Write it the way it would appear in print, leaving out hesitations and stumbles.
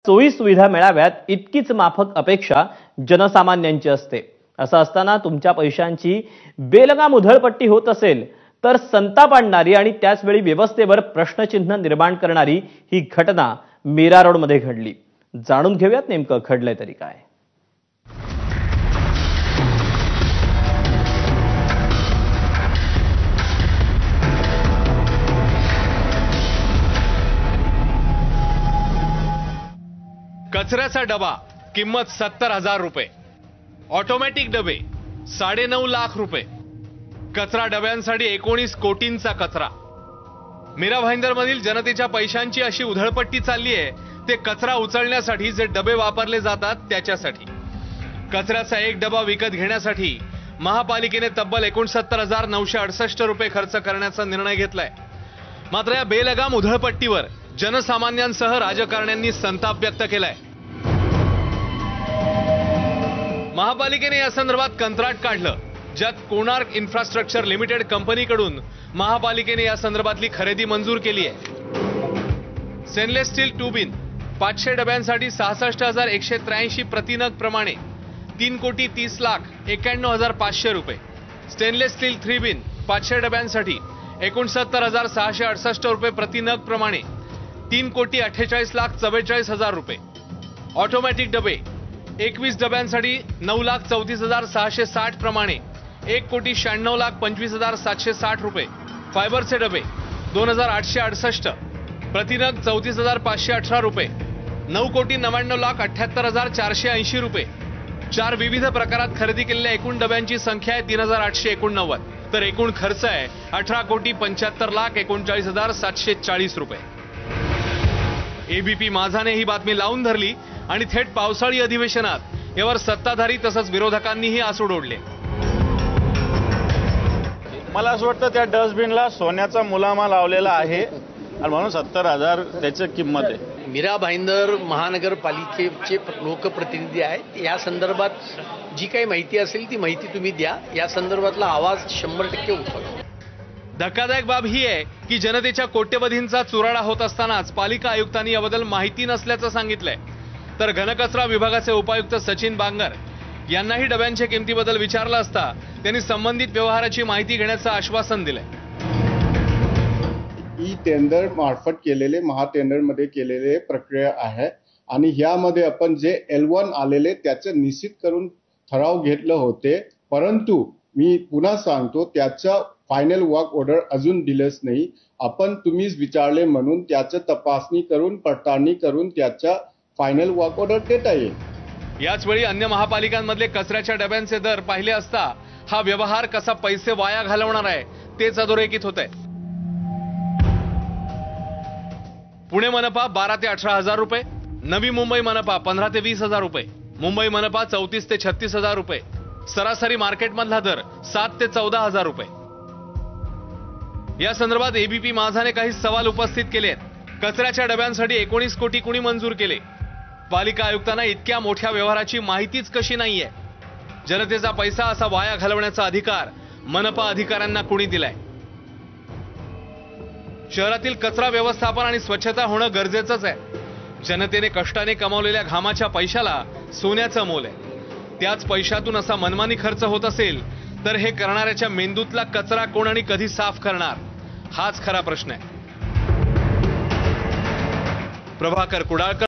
सोयी सुविधा मिळाव्यात इतकीच माफक अपेक्षा जनसामान्यांची असते। असं असताना तुमच्या पैशांची बेलगाम उधळपट्टी होत असेल तर संताप आणणारी आणि त्याच वेळी व्यवस्थेवर प्रश्नचिन्ह निर्माण करणारी ही घटना मीरा रोड मध्ये घडली। जाणून घेऊयात नेमकं घडलंय तरी काय। कचऱ्याचा डबा किंमत 70,000 रुपये, ऑटोमॅटिक डबे 9.5 लाख रुपये, कचरा डब्यांसाठी 19 कोटींचा कचरा। मीरा भाईंदर मधील जनतेच्या पैशांची अशी उधळपट्टी चालली आहे ते कचरा उचलण्यासाठी जे डबे वापरले जातात त्याच्यासाठी। कचऱ्याचा एक डबा विकत घेण्यासाठी महापालिकेने तब्बल 69,968 रुपये खर्च करण्याचा निर्णय घेतलाय। मात्र या बेलगाम उधळपट्टीवर जनसामान्यांसह राजकारण्यांनी संताप व्यक्त केलाय। महापालिकेने या संदर्भात कंत्राट काढलं, ज्यात कोणार्क इन्फ्रास्ट्रक्चर लिमिटेड कंपनीकडून महापालिकेने या संदर्भातली खरेदी मंजूर केली आहे। स्टेनलेस स्टील ट्यूबिन 500 डब्यांसाठी 66,183 प्रतिनग प्रमाणे 3,30,91,500 रुपये, स्टेनलेस स्टील 3 बिन 500 डब्यांसाठी 69,668 रुपये प्रतिनग प्रमाणे 3,48,44,000 रुपये, ऑटोमॅटिक डबे 21 डब्यांसाठी 9,34,660 प्रमाणे 1,96,25,760 रुपये, फायबरचे डबे 2,868 प्रतिनग 34,518 रुपये, 9,99,78,480 रुपये। 4 विविध प्रकारात खरेदी केलेल्या एकूण डब्यांची संख्या आहे 3,889, तर एकूण खर्च आहे 18,75,39,740 रुपये। एबीपी माझाने ही बातमी लावून धरली आणि थेट पावसाळी अधिवेशनात यावर सत्ताधारी तसंच विरोधकांनीही आसूड ओढले। मला असं वाटतं त्या डस्टबिनला सोन्याचा मुलामा लावलेला आहे आणि म्हणून 70,000 त्याची किंमत आहे। मीरा भाईंदर महानगरपालिकेचे लोकप्रतिनिधी आहेत। या संदर्भात जी काही माहिती असेल ती माहिती तुम्ही द्या। या संदर्भातला आवाज 100% उठवा। धक्कादायक बाब ही आहे की जनतेच्या कोट्यवधींचा चुराडा होत असतानाच पालिका आयुक्तांनी याबद्दल माहिती नसल्याचं सांगितलंय, तर घनकचरा विभागाचे उपायुक्त सचिन बांगर यांनाही डब्यांच्या किमतीबद्दल विचारलं असता त्यांनी संबंधित व्यवहाराची माहिती घेण्याचं आश्वासन दिलंय। ई टेंडर मार्फत केलेले महाटेंडरमध्ये केलेले प्रक्रिया आहे आणि ह्यामध्ये आपण जे L1 आलेले त्याचे निश्चित करून ठराव घेतले होते, परंतु मी पुन्हा सांगतो त्याचा फायनल वर्क ऑर्डर अजून दिलेच नाही। आपण तुम्हीच विचारले म्हणून त्याची तपासणी करून पडताळणी करून त्याचा फायनल वर्क ऑर्डर देता येईल। याच वेळी अन्य महापालिकांमधले कचऱ्याच्या डब्यांचे दर पाहिले असता हा व्यवहार कसा पैसे वाया घालवणार आहे तेच अधोरेखित होत आहे। पुणे मनपा 12,000 ते 18,000 रुपये, नवी मुंबई मनपा 15,000 ते 20,000 रुपये, मुंबई मनपा 34,000 ते 36,000 रुपये, सरासरी मार्केटमधला दर 7,000 ते 14,000 रुपये। या संदर्भात एबीपी माझाने काही सवाल उपस्थित केले आहेत। कचऱ्याच्या डब्यांसाठी 19 कोटी कुणी मंजूर केले? पालिका आयुक्तांना इतक्या मोठ्या व्यवहाराची माहितीच कशी नाहीये? जनतेचा पैसा असा वाया घालवण्याचा अधिकार मनपा अधिकाऱ्यांना कुणी दिलाय? शहरातील कचरा व्यवस्थापन आणि स्वच्छता होणं गरजेचंच आहे। जनतेने कष्टाने कमावलेल्या घामाच्या पैशाला सोन्याचं मोल आहे। त्याच पैशातून असा मनमानी खर्च होत असेल तर हे करणाऱ्याच्या मेंदूतला कचरा कोण आणि कधी साफ करणार, हाच खरा प्रश्न आहे। प्रभाकर कुडाळकर।